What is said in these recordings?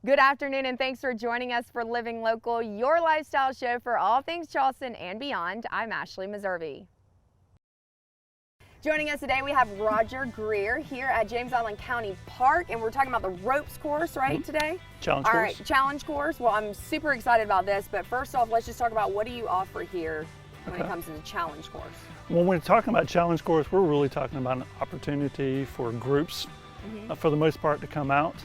Good afternoon, and thanks for joining us for Living Local, your lifestyle show for all things Charleston and beyond. I'm Ashley Meservey. Joining us today, we have Roger Greer here at James Island County Park, and we're talking about the ropes course, right, today? Challenge course. All right, challenge course. Well, I'm super excited about this, but first off, let's just talk about what do you offer here when it comes to the challenge course? When we're talking about challenge course, we're really talking about an opportunity for groups, for the most part, to come out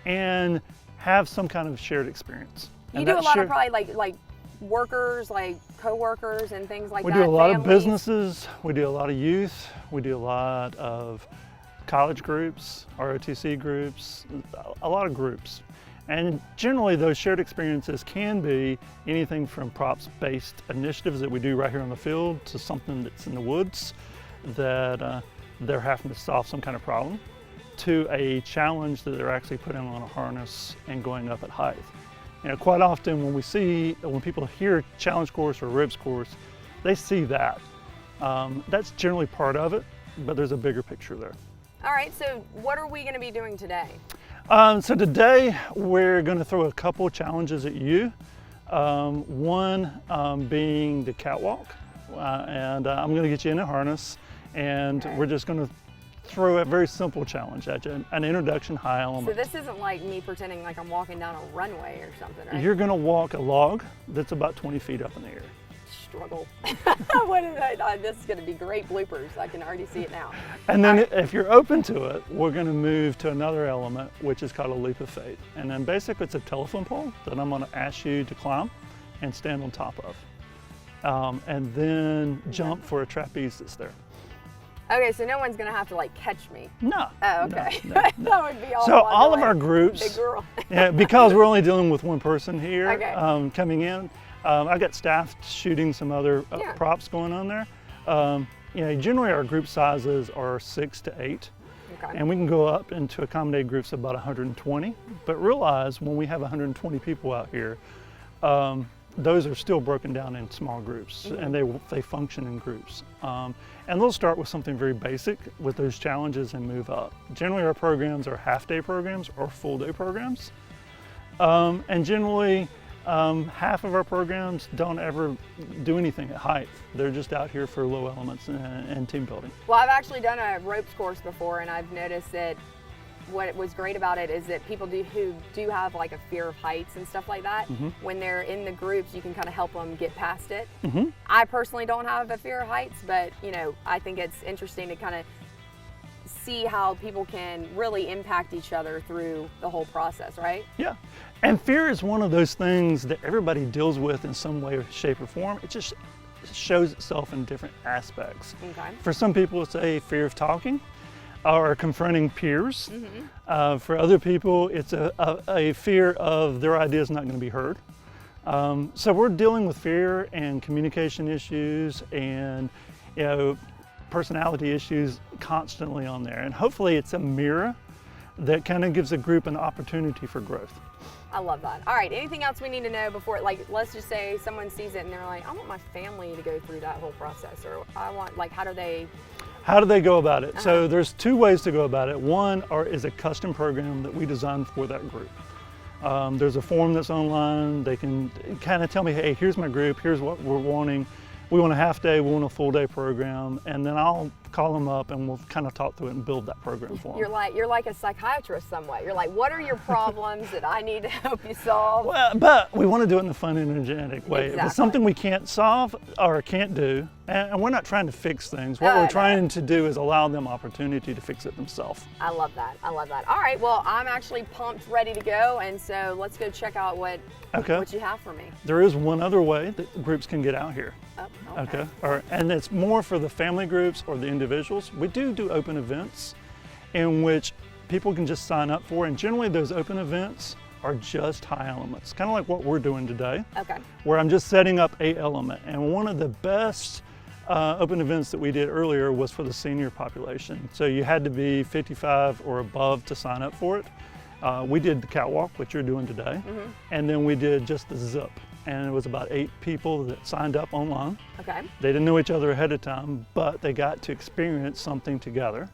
and have some kind of shared experience. You do a lot of probably like workers, like co-workers and things like that. We do a lot families. of businesses, we do a lot of youth, we do a lot of college groups, ROTC groups, a lot of groups. And generally those shared experiences can be anything from props-based initiatives that we do right here on the field to something that's in the woods that they're having to solve some kind of problem, to a challenge that they're actually putting on a harness and going up at height. You know, quite often when people hear challenge course or ropes course, they see that. That's generally part of it, but there's a bigger picture there. All right, so what are we going to be doing today? So today we're going to throw a couple challenges at you. One being the catwalk, and I'm going to get you in a harness, and we're just going to throw a very simple challenge at you, an introduction high element. So this isn't like me pretending like I'm walking down a runway or something, right? You're going to walk a log that's about 20 feet up in the air. Struggle. What is that? This is going to be great bloopers. I can already see it now. And then if you're open to it, we're going to move to another element, which is called a leap of faith. And then basically it's a telephone pole that I'm going to ask you to climb and stand on top of. And then jump for a trapeze that's there. Okay, so no one's going to have to like catch me. No. Oh, okay. No. That would be awful. So all of our groups, big girl. yeah, because we're only dealing with one person here coming in, I've got staff shooting some other props going on there. You know, generally our group sizes are 6 to 8. Okay. And we can go up into accommodate groups of about 120. But realize when we have 120 people out here, those are still broken down in small groups, and they function in groups. And they'll start with something very basic with those challenges and move up. Generally our programs are half-day programs or full-day programs. And generally half of our programs don't ever do anything at height. They're just out here for low elements and team building. Well, I've actually done a ropes course before, and I've noticed that what was great about it is that people who do have like a fear of heights and stuff like that, when they're in the groups, you can kind of help them get past it. I personally don't have a fear of heights, but you know, I think it's interesting to kind of see how people can really impact each other through the whole process, right? Yeah, and fear is one of those things that everybody deals with in some way, shape, or form. It just shows itself in different aspects. Okay. For some people, it's a fear of talking or confronting peers. For other people, it's a fear of their ideas not going to be heard. So we're dealing with fear and communication issues and, you know, personality issues constantly on there. And hopefully it's a mirror that kind of gives a group an opportunity for growth. I love that. All right, anything else we need to know before, like, let's just say someone sees it and they're like, I want my family to go through that whole process, or I want, like, how do they go about it? So there's two ways to go about it. One is a custom program that we designed for that group. There's a form that's online. They can kind of tell me, hey, here's my group, here's what we're wanting. We want a half day, we want a full day program, and then I'll call them up and we'll kind of talk through it and build that program for them. You're like a psychiatrist somewhat. You're like, what are your problems that I need to help you solve? Well, but we want to do it in a fun and energetic way. Exactly. If it's something we can't solve or can't do, and we're not trying to fix things, what we're trying to do is allow them opportunity to fix it themselves. I love that. I love that. All right, well, I'm actually pumped, ready to go, and so let's go check out what you have for me. There is one other way that groups can get out here. Oh, okay. All right. And it's more for the family groups or the individuals. We do open events in which people can just sign up for, and generally those open events are just high elements, kind of like what we're doing today, where I'm just setting up a element. And one of the best open events that we did earlier was for the senior population. So you had to be 55 or above to sign up for it. We did the catwalk, which you're doing today, and then we did just the zip. And it was about 8 people that signed up online. Okay. They didn't know each other ahead of time, but they got to experience something together.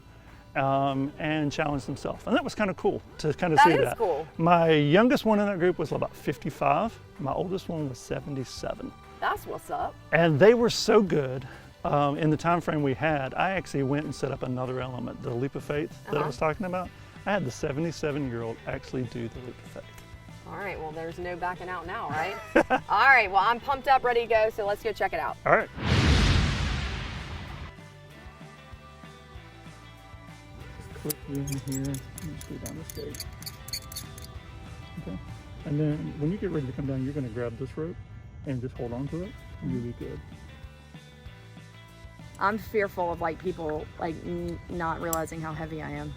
and challenge themselves. And that was kind of cool to kind of see that. That is cool. My youngest one in that group was about 55. My oldest one was 77. That's what's up. And they were so good in the time frame we had. I actually went and set up another element, the leap of faith that I was talking about. I had the 77-year-old actually do the leap of faith. All right, well, there's no backing out now, right? All right, well, I'm pumped up, ready to go, so let's go check it out. All right. Click in here, just go down the stage. Okay. And then when you get ready to come down, you're going to grab this rope and just hold on to it, and you'll be good. I'm fearful of like people like not realizing how heavy I am.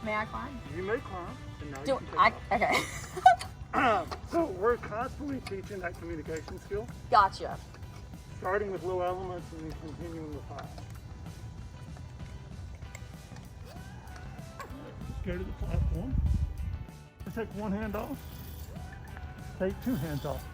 May I climb? You may climb. And now Do you can take I? off. Okay. So we're constantly teaching that communication skill, Gotcha. starting with low elements and then continuing with high. Just go to the platform. Take one hand off. Take two hands off.